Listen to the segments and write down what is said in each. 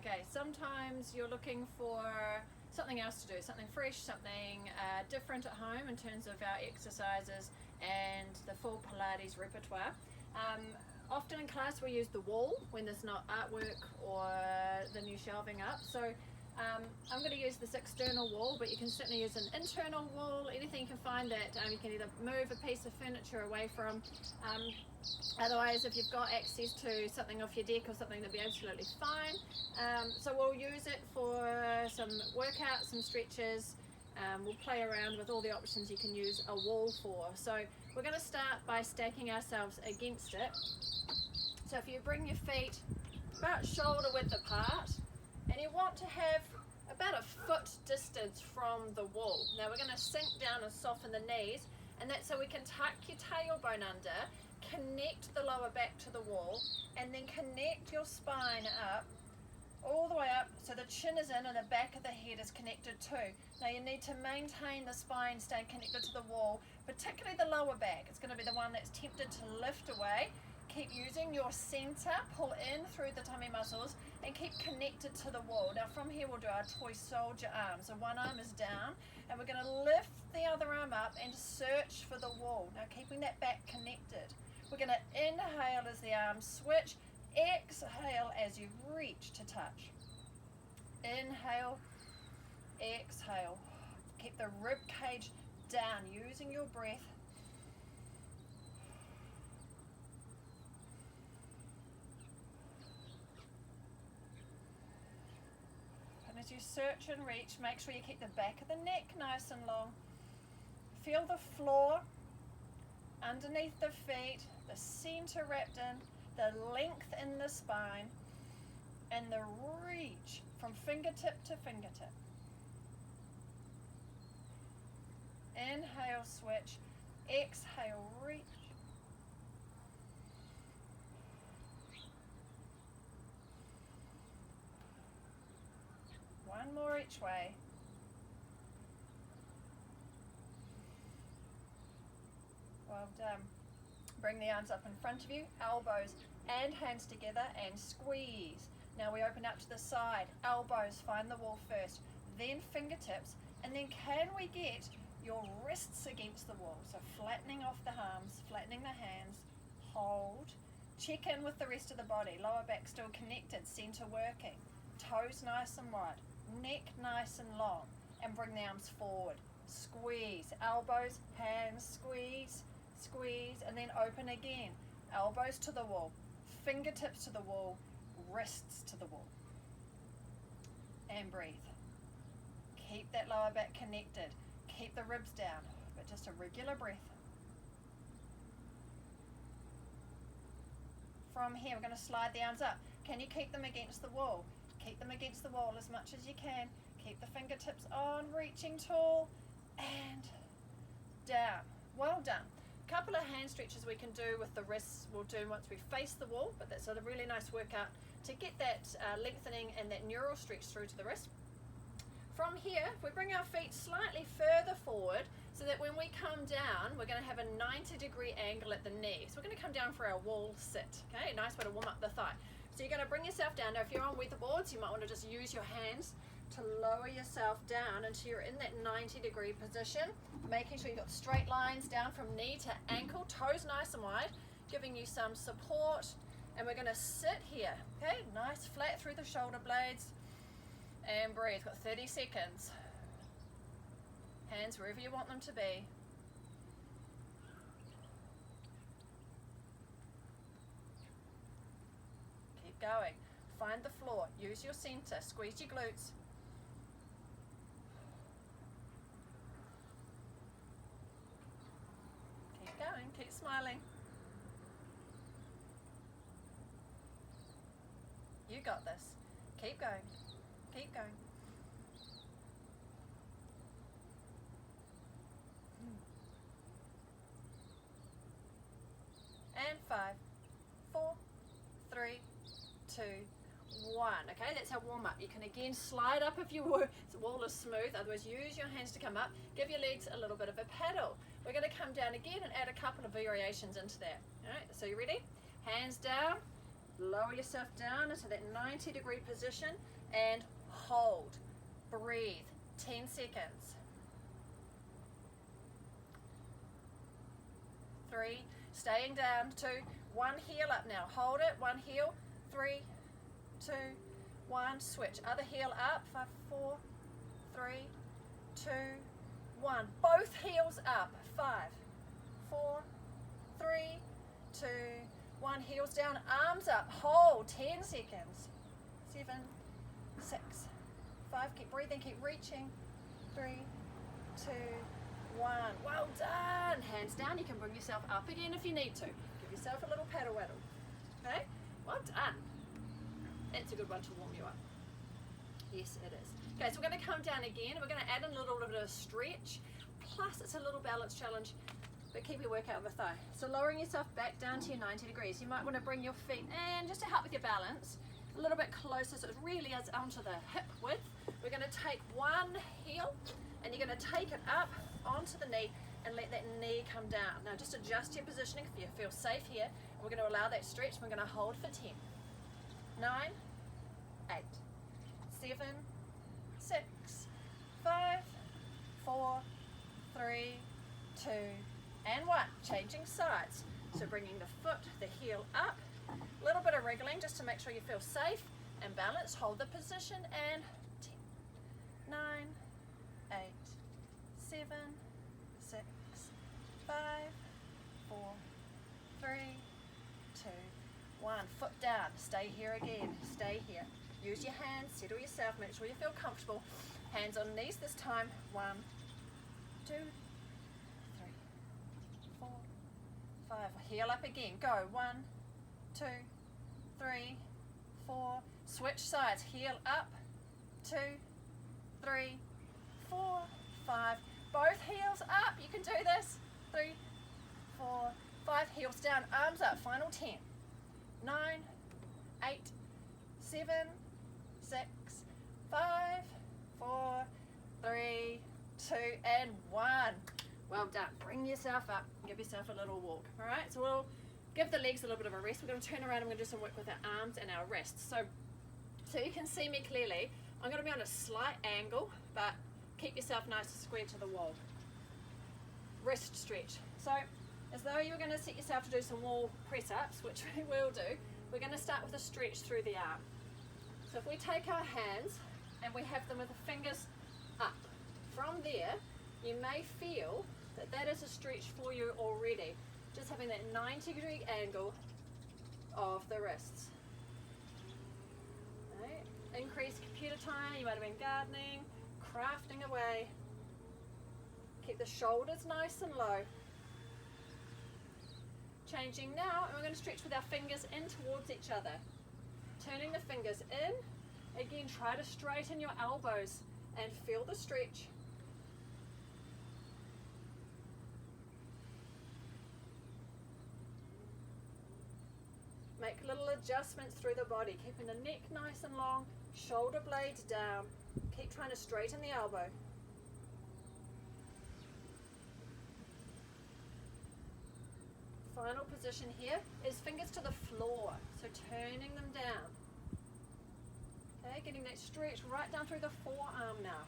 Okay, sometimes you're looking for something else to do, something fresh, something different at home in terms of our exercises and the full Pilates repertoire. Often in class we use the wall when there's not artwork or the new shelving up. So I'm going to use this external wall, but you can certainly use an internal wall, anything you can find that you can either move a piece of furniture away from. Otherwise, if you've got access to something off your deck or something, that'd be absolutely fine. So we'll use it for some workouts, some stretches. We'll play around with all the options you can use a wall for. So we're going to start by stacking ourselves against it. So if you bring your feet about shoulder width apart, and you want to have about a foot distance from the wall. Now we're going to sink down and soften the knees, and that's so we can tuck your tailbone under, connect the lower back to the wall, and then connect your spine up, all the way up, so the chin is in and the back of the head is connected too. Now you need to maintain the spine staying connected to the wall, particularly the lower back. It's going to be the one that's tempted to lift away. Keep using your center, pull in through the tummy muscles, and keep connected to the wall. Now from here we'll do our toy soldier arm. So one arm is down, and we're going to lift the other arm up and search for the wall. Now keeping that back connected. We're going to inhale as the arms switch, exhale as you reach to touch. Inhale, exhale. Keep the rib cage down, using your breath. And as you search and reach, make sure you keep the back of the neck nice and long. Feel the floor underneath the feet, the center wrapped in, the length in the spine, and the reach from fingertip to fingertip. Inhale, switch. Exhale, reach. One more each way. Well done. Bring the arms up in front of you, elbows and hands together, and squeeze. Now we open up to the side, elbows find the wall first, then fingertips, and then can we get your wrists against the wall? So flattening off the arms, flattening the hands, hold, check in with the rest of the body, lower back still connected, center working, toes nice and wide, neck nice and long, and bring the arms forward. Squeeze, elbows, hands, squeeze, squeeze, and then open again. Elbows to the wall, fingertips to the wall, wrists to the wall. And breathe. Keep that lower back connected. Keep the ribs down, but just a regular breath. From here, we're going to slide the arms up. Can you keep them against the wall? Keep them against the wall as much as you can. Keep the fingertips on, reaching tall, and down. Well done. A couple of hand stretches we can do with the wrists we'll do once we face the wall, but that's a really nice workout to get that lengthening and that neural stretch through to the wrist. From here, if we bring our feet slightly further forward so that when we come down, we're going to have a 90-degree angle at the knee. So we're going to come down for our wall sit. Okay, nice way to warm up the thigh. So you're going to bring yourself down. Now if you're on weatherboards, you might want to just use your hands to lower yourself down until you're in that 90-degree position, making sure you've got straight lines down from knee to ankle, toes nice and wide, giving you some support. And we're going to sit here, okay, nice flat through the shoulder blades, and breathe. Got 30 seconds. Hands wherever you want them to be. Keep going. Find the floor. Use your center. Squeeze your glutes. Keep going. Keep smiling. You got this. Keep going. Keep going. And 5, 4, 3, 2, 1. Okay, that's our warm up. You can again slide up if the wall is smooth, otherwise use your hands to come up. Give your legs a little bit of a paddle. We're going to come down again and add a couple of variations into that. All right, so you ready? Hands down, Lower yourself down into that 90-degree position and hold. Breathe. 10 seconds. 3, staying down. 2, 1, heel up now. Hold it. 1 heel. 3, 2, 1. Switch. Other heel up. 5, 4, 3, 2, 1. Both heels up. 5, 4, 3, 2, 1. Heels down. Arms up. Hold. 10 seconds. 7, 6, 5. Keep breathing. Keep reaching. 3, 2, 1. Well done. Hands down. You can bring yourself up again if you need to. Give yourself a little paddle waddle. Okay? Well done. That's a good one to warm you up. Yes, it is. Okay, so we're going to come down again. We're going to add in a little bit of stretch. Plus, it's a little balance challenge, but keep your workout on the thigh. So lowering yourself back down to your 90 degrees. You might want to bring your feet in just to help with your balance. A little bit closer, so it really is onto the hip width. We're going to take one heel, and you're going to take it up onto the knee and let that knee come down. Now just adjust your positioning if you feel safe here. And we're going to allow that stretch. We're going to hold for 10, 9, 8, 7, 6, 5, 4, 3, 2, and 1. Changing sides. So bringing the foot, the heel up. A little bit of wriggling just to make sure you feel safe and balanced. Hold the position and 10, 9, 8, 7, 6, 5, 4, 3, 2, 1. Foot down. Stay here again. Stay here. Use your hands. Settle yourself. Make sure you feel comfortable. Hands on knees this time. 1, 2, 3, 4, 5. Heel up again. Go. 1, 2, 3, 4. Switch sides. Heel up. 2, 3, 4, 5. Both heels up. You can do this. 3, 4, 5. Heels down. Arms up. Final 10, 9, 8, 7, 6, 5, 4, 3, 2, and 1. Well done. Bring yourself up. Give yourself a little walk. All right. So we'll give the legs a little bit of a rest. We're going to turn around and we're going to do some work with our arms and our wrists. So you can see me clearly. I'm going to be on a slight angle, but keep yourself nice and square to the wall. Wrist stretch. So as though you were going to set yourself to do some wall press-ups, which we will do, we're going to start with a stretch through the arm. So if we take our hands and we have them with the fingers up, from there you may feel that that is a stretch for you already. Just having that 90-degree angle of the wrists. Right. Increase computer time, you might have been gardening, crafting away. Keep the shoulders nice and low. Changing now, and we're going to stretch with our fingers in towards each other. Turning the fingers in. Again, try to straighten your elbows and feel the stretch. Make little adjustments through the body, keeping the neck nice and long, shoulder blades down. Keep trying to straighten the elbow. Final position here is fingers to the floor, so turning them down. Okay, getting that stretch right down through the forearm now.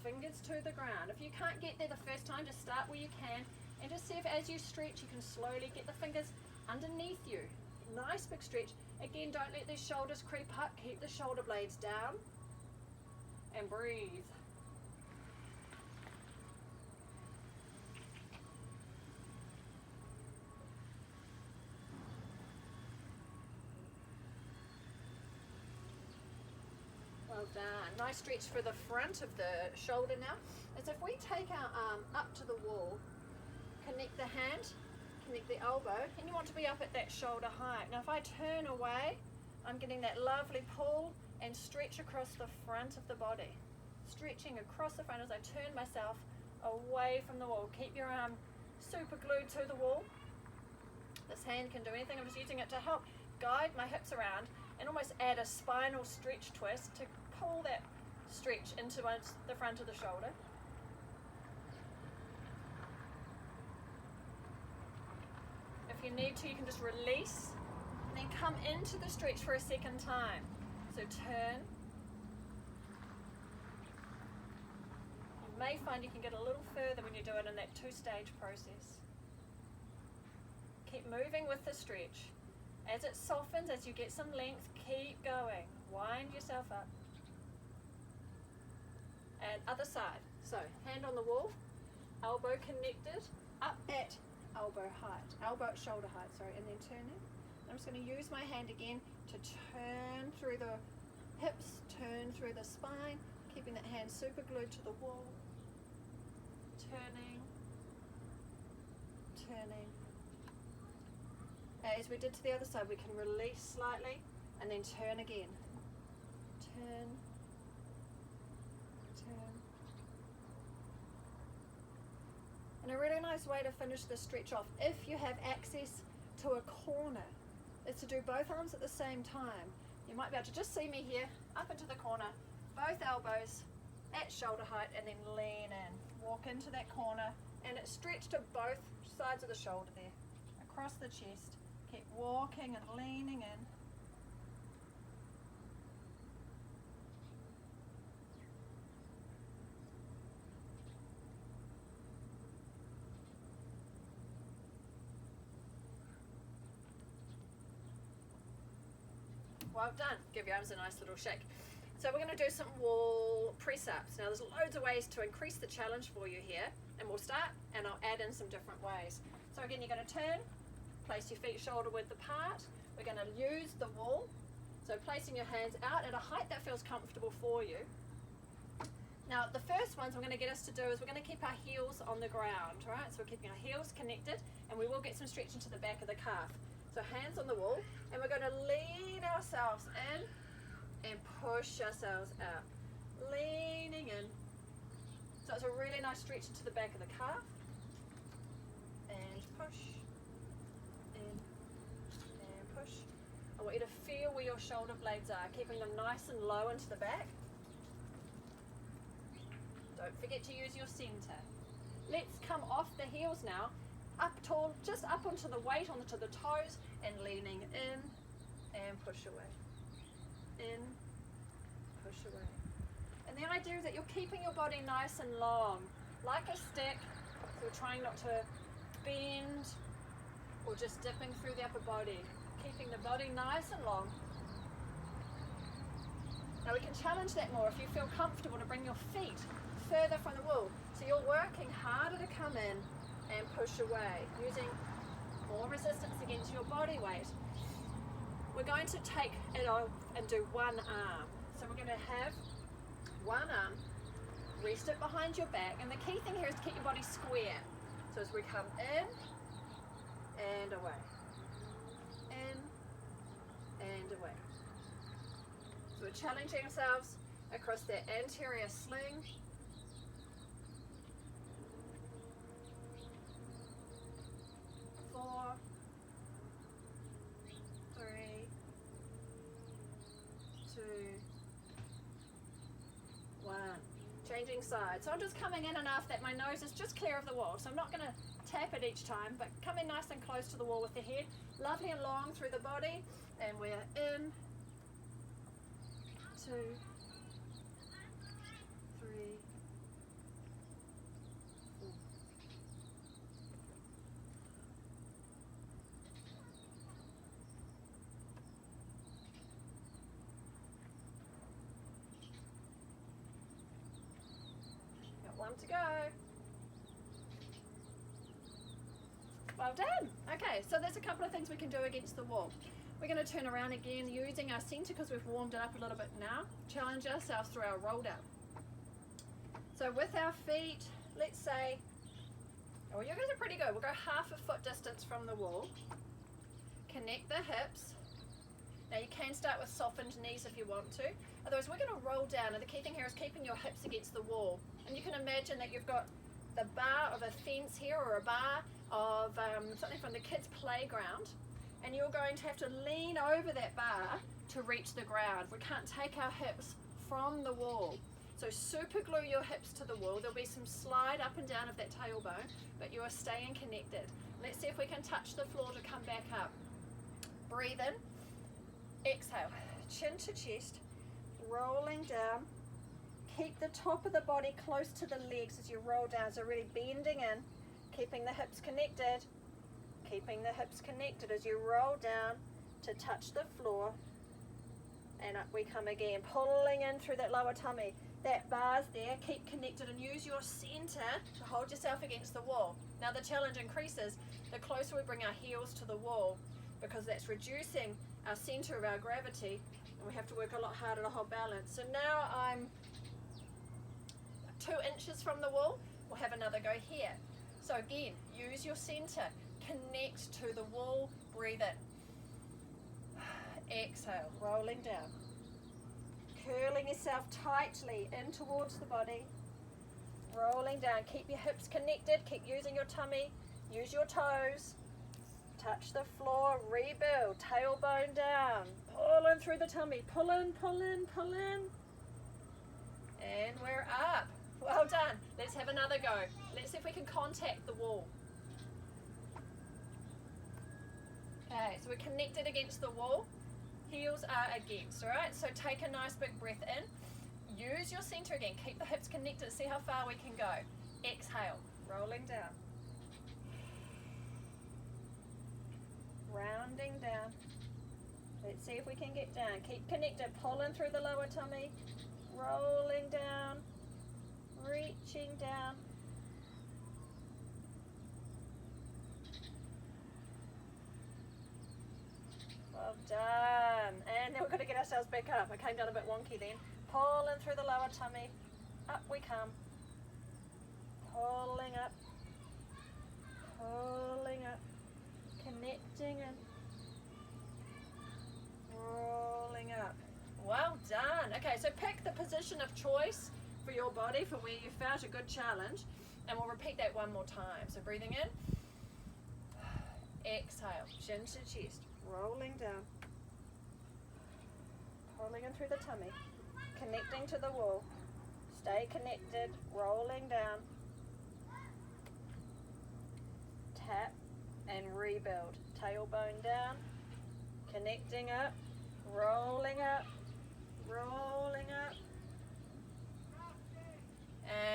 Fingers to the ground. If you can't get there the first time, just start where you can and just see if as you stretch you can slowly get the fingers underneath you. Nice big stretch. Again, don't let these shoulders creep up. Keep the shoulder blades down and breathe. Well done. Nice stretch for the front of the shoulder now. As if we take our arm up to the wall, connect the hand, connect the elbow, and you want to be up at that shoulder height. Now if I turn away, I'm getting that lovely pull and stretch across the front of the body. Stretching across the front as I turn myself away from the wall. Keep your arm super glued to the wall. This hand can do anything. I'm just using it to help guide my hips around and almost add a spinal stretch twist to pull that stretch into the front of the shoulder. If you need to, you can just release the then come into the stretch for a second time. So turn. You may find you can get a little further when you do it in that two-stage process. Keep moving with the stretch. As it softens, as you get some length, keep going. Wind yourself up. And other side. So hand on the wall, elbow connected, up at elbow height, elbow at shoulder height, sorry, and then turning. I'm just going to use my hand again to turn through the hips, turn through the spine, keeping that hand super glued to the wall. Turning, turning. As we did to the other side, we can release slightly and then turn again. Turn, turn. And a really nice way to finish the stretch off, if you have access to a corner, is to do both arms at the same time. You might be able to just see me here, up into the corner, both elbows at shoulder height, and then lean in. Walk into that corner, and it's stretched to both sides of the shoulder there, across the chest. Keep walking and leaning in. Well done. Give your arms a nice little shake. So we're going to do some wall press-ups. Now there's loads of ways to increase the challenge for you here, and we'll start and I'll add in some different ways. So again, you're going to turn, place your feet shoulder width apart. We're going to use the wall, so placing your hands out at a height that feels comfortable for you. Now the first ones we're going to get us to do is we're going to keep our heels on the ground, right? So we're keeping our heels connected, and we will get some stretch into the back of the calf. So hands on the wall, and we're going to lean ourselves in and push ourselves out, leaning in. So it's a really nice stretch into the back of the calf, and push, in, and push. I want you to feel where your shoulder blades are, keeping them nice and low into the back. Don't forget to use your center. Let's come off the heels now, up tall, just up onto the weight, onto the toes, and leaning in and push away. In, push away. And the idea is that you're keeping your body nice and long, like a stick. So we're trying not to bend or just dipping through the upper body. Keeping the body nice and long. Now we can challenge that more if you feel comfortable to bring your feet further from the wall. So you're working harder to come in and push away, using more resistance against your body weight. We're going to take it off and do one arm. So we're going to have one arm, rest it behind your back, and the key thing here is to keep your body square. So as we come in and away, in and away. So we're challenging ourselves across that anterior sling. Four, three, two, one. Changing sides. So I'm just coming in enough that my nose is just clear of the wall. So I'm not going to tap it each time, but come in nice and close to the wall with the head. Lovely and long through the body. And we're in, 2, 3, 4. Got one to go. Well done. Okay, so there's a couple of things we can do against the wall. We're going to turn around again using our center because we've warmed it up a little bit now. Challenge ourselves through our roll down. So with our feet, let's say, oh, you guys are pretty good. We'll go half a foot distance from the wall. Connect the hips. Now you can start with softened knees if you want to. Otherwise we're going to roll down, and the key thing here is keeping your hips against the wall. And you can imagine that you've got the bar of a fence here, or a bar of something from the kids' playground, and you're going to have to lean over that bar to reach the ground. We can't take our hips from the wall. So super glue your hips to the wall. There'll be some slide up and down of that tailbone, but you are staying connected. Let's see if we can touch the floor to come back up. Breathe in Exhale, chin to chest, rolling down. Keep the top of the body close to the legs as you roll down, so really bending in, keeping the hips connected, as you roll down to touch the floor, and up we come again, pulling in through that lower tummy. That bar's there, keep connected and use your center to hold yourself against the wall. Now the challenge increases the closer we bring our heels to the wall, because that's reducing our center of our gravity, and we have to work a lot harder to hold balance. So now I'm 2 inches from the wall. We'll have another go here. So again, use your center, connect to the wall, breathe in. Exhale, rolling down. Curling yourself tightly in towards the body. Rolling down, keep your hips connected, keep using your tummy, use your toes. Touch the floor, rebuild, tailbone down. Pull in through the tummy, pull in, pull in, pull in. And we're up. Well done. Let's have another go. Let's see if we can contact the wall. Okay, so we're connected against the wall. Heels are against, all right? So take a nice big breath in. Use your center again. Keep the hips connected. See how far we can go. Exhale, rolling down. Rounding down. Let's see if we can get down. Keep connected. Pull in through the lower tummy. Rolling down. Reaching down. Well done. And then we're going to get ourselves back up. I came down a bit wonky then. Pull in through the lower tummy. Up we come. Pulling up. Pulling up. Connecting in. Rolling up. Well done. Okay, so pick the position of choice for your body, for where you felt a good challenge, and we'll repeat that one more time. So breathing in, exhale, chin to chest, rolling down, pulling in through the tummy, connecting to the wall, stay connected, rolling down, tap and rebuild, tailbone down, connecting up, rolling up, rolling up,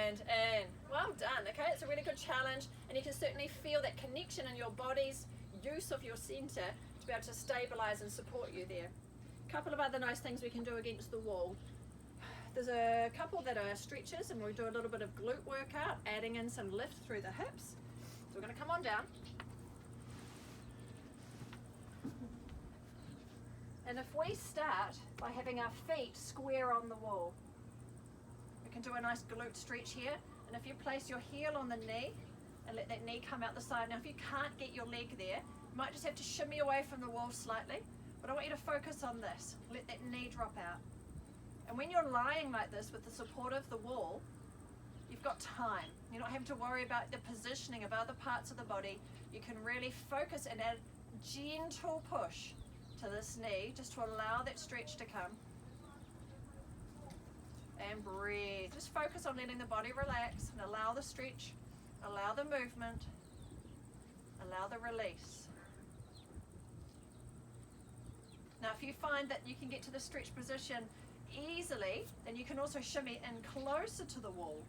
and in. Well done. Okay, it's a really good challenge, and you can certainly feel that connection in your body's use of your center to be able to stabilize and support you there. A couple of other nice things we can do against the wall. There's a couple that are stretches, and we'll do a little bit of glute workout, adding in some lift through the hips. So we're going to come on down. And if we start by having our feet square on the wall, we can do a nice glute stretch here. And if you place your heel on the knee and let that knee come out the side. Now if you can't get your leg there, you might just have to shimmy away from the wall slightly. But I want you to focus on this. Let that knee drop out. And when you're lying like this with the support of the wall, you've got time. You're not having to worry about the positioning of other parts of the body. You can really focus and add gentle push to this knee just to allow that stretch to come. And breathe. Just focus on letting the body relax and allow the stretch, allow the movement, allow the release. Now if you find that you can get to the stretch position easily, then you can also shimmy in closer to the wall.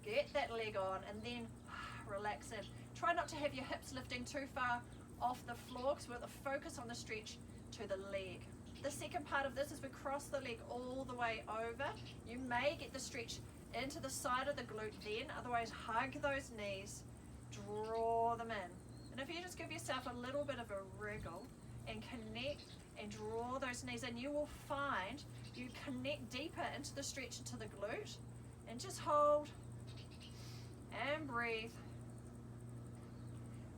Get that leg on and then relax in. Try not to have your hips lifting too far off the floor, because we're going to focus on the stretch to the leg. The second part of this is we cross the leg all the way over. You may get the stretch into the side of the glute then, otherwise hug those knees, draw them in. And if you just give yourself a little bit of a wriggle and connect and draw those knees in, you will find you connect deeper into the stretch into the glute, and just hold and breathe.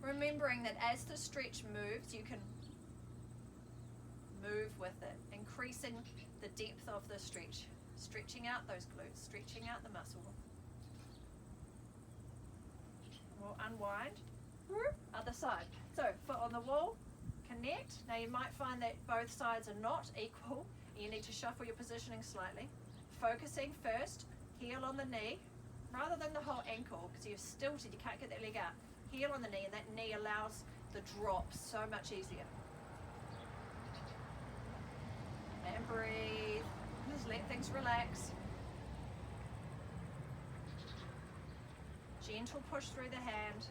Remembering that as the stretch moves, you can move with it, increasing the depth of the stretch, stretching out those glutes, stretching out the muscle. We'll unwind. Other side. So foot on the wall, connect. Now you might find that both sides are not equal. You need to shuffle your positioning slightly. Focusing first, heel on the knee, rather than the whole ankle, because you're stilted, you can't get that leg out. Heel on the knee, and that knee allows the drop so much easier. Breathe. Just let things relax. Gentle push through the hand.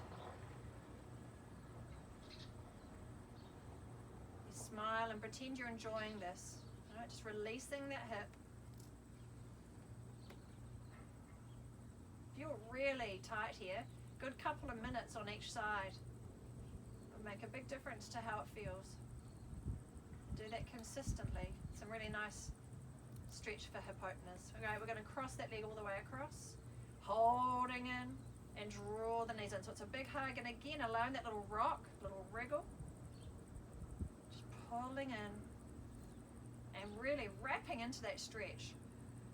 You smile and pretend you're enjoying this. Right? Just releasing that hip. If you're really tight here, good couple of minutes on each side will make a big difference to how it feels. Do that consistently. Some really nice stretch for hip openers. Okay, we're going to cross that leg all the way across, holding in and draw the knees in. So it's a big hug, and again allowing that little rock, little wriggle, just pulling in and really wrapping into that stretch,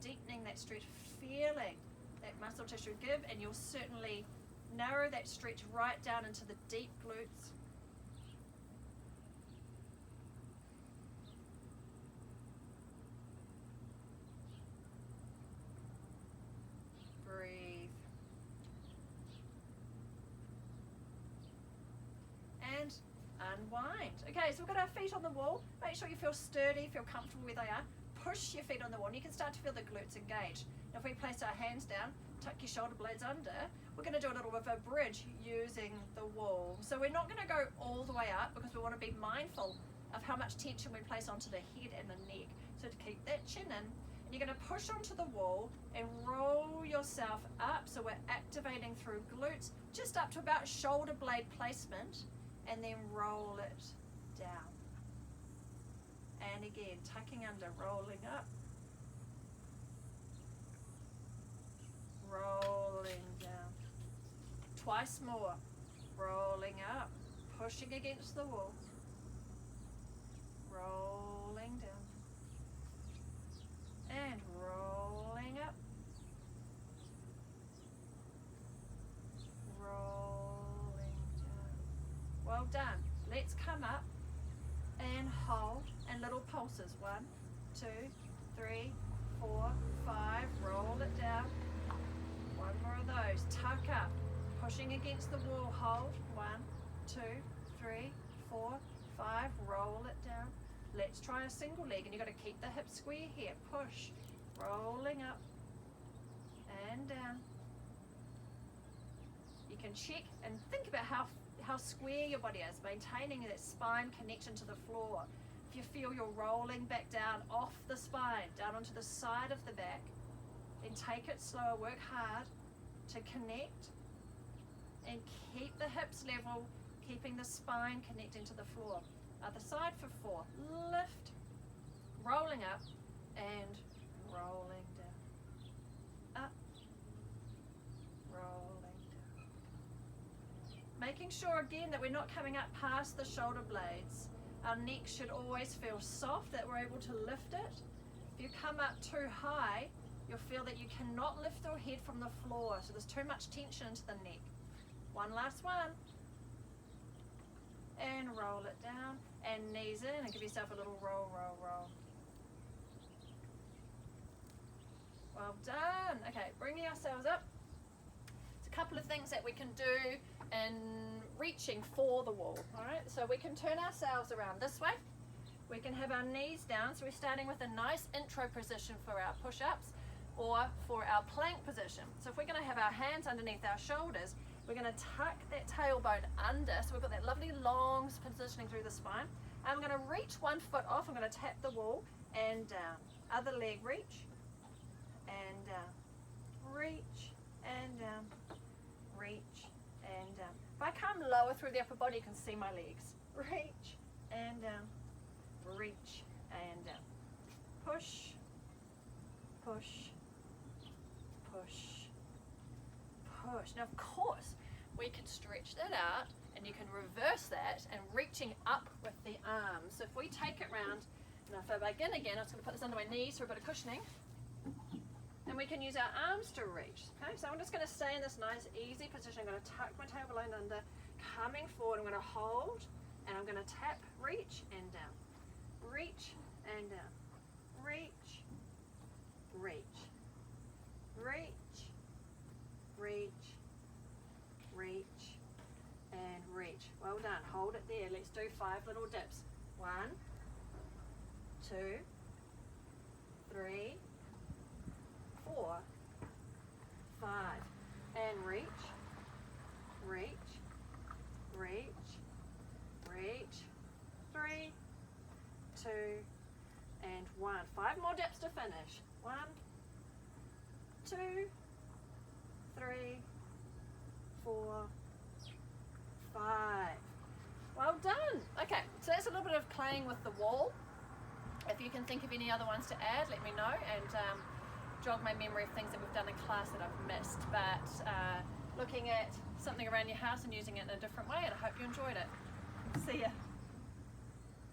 deepening that stretch, feeling that muscle tissue give, and you'll certainly narrow that stretch right down into the deep glutes. Breathe. And unwind. Okay, so we've got our feet on the wall. Make sure you feel sturdy, feel comfortable where they are. Push your feet on the wall, and you can start to feel the glutes engage. Now if we place our hands down, tuck your shoulder blades under, we're going to do a little bit of a bridge using the wall. So we're not going to go all the way up because we want to be mindful of how much tension we place onto the head and the neck. So to keep that chin in, and you're going to push onto the wall and roll yourself up. So we're activating through glutes, just up to about shoulder blade placement, and then roll it down. And again, tucking under, rolling up, rolling down. Twice more, rolling up, pushing against the wall, rolling down, and rolling up, rolling down. Well done. Let's come up and hold, and little pulses. 1, 2, 3, 4, 5. Roll it down. One more of those. Tuck up, pushing against the wall. Hold. 1, 2, 3, 4, 5. Roll it down. Let's try a single leg, and you've got to keep the hip square here. Push, rolling up and down. You can check and think about how square your body is, maintaining that spine connection to the floor. If you feel you're rolling back down off the spine, down onto the side of the back, then take it slower, work hard to connect and keep the hips level, keeping the spine connecting to the floor. Other side for 4. Lift, rolling up and rolling down. Up, rolling. Making sure again that we're not coming up past the shoulder blades. Our neck should always feel soft, that we're able to lift it. If you come up too high, you'll feel that you cannot lift your head from the floor, so there's too much tension into the neck. One last one. And roll it down, and knees in, and give yourself a little roll, roll, roll. Well done. Okay, bringing ourselves up. It's a couple of things that we can do in reaching for the wall. All right, so we can turn ourselves around this way. We can have our knees down, so we're starting with a nice intro position for our push-ups or for our plank position. So if we're going to have our hands underneath our shoulders, we're going to tuck that tailbone under, so we've got that lovely long positioning through the spine. I'm going to reach one foot off. I'm going to tap the wall and down. Other leg, reach and down, reach and down, reach and down. If I come lower through the upper body, you can see my legs. Reach and down, reach and down. Push, push, push, push. Now, of course, we can stretch that out, and you can reverse that and reaching up with the arms. So if we take it round, now if I begin again, I'm just going to put this under my knees for a bit of cushioning. And we can use our arms to reach. Okay, so I'm just going to stay in this nice, easy position. I'm going to tuck my tailbone under, coming forward. I'm going to hold, and I'm going to tap, reach, and down. Reach, and down. Reach, reach, reach, reach, reach, and reach. Well done. Hold it there. Let's do 5 little dips. 1, 2, 2, and 1. 5 more dips to finish. 1, 2, 3, 4, 5. Well done. Okay, so that's a little bit of playing with the wall. If you can think of any other ones to add, let me know, and jog my memory of things that we've done in class that I've missed. But looking at something around your house and using it in a different way, and I hope you enjoyed it. See ya.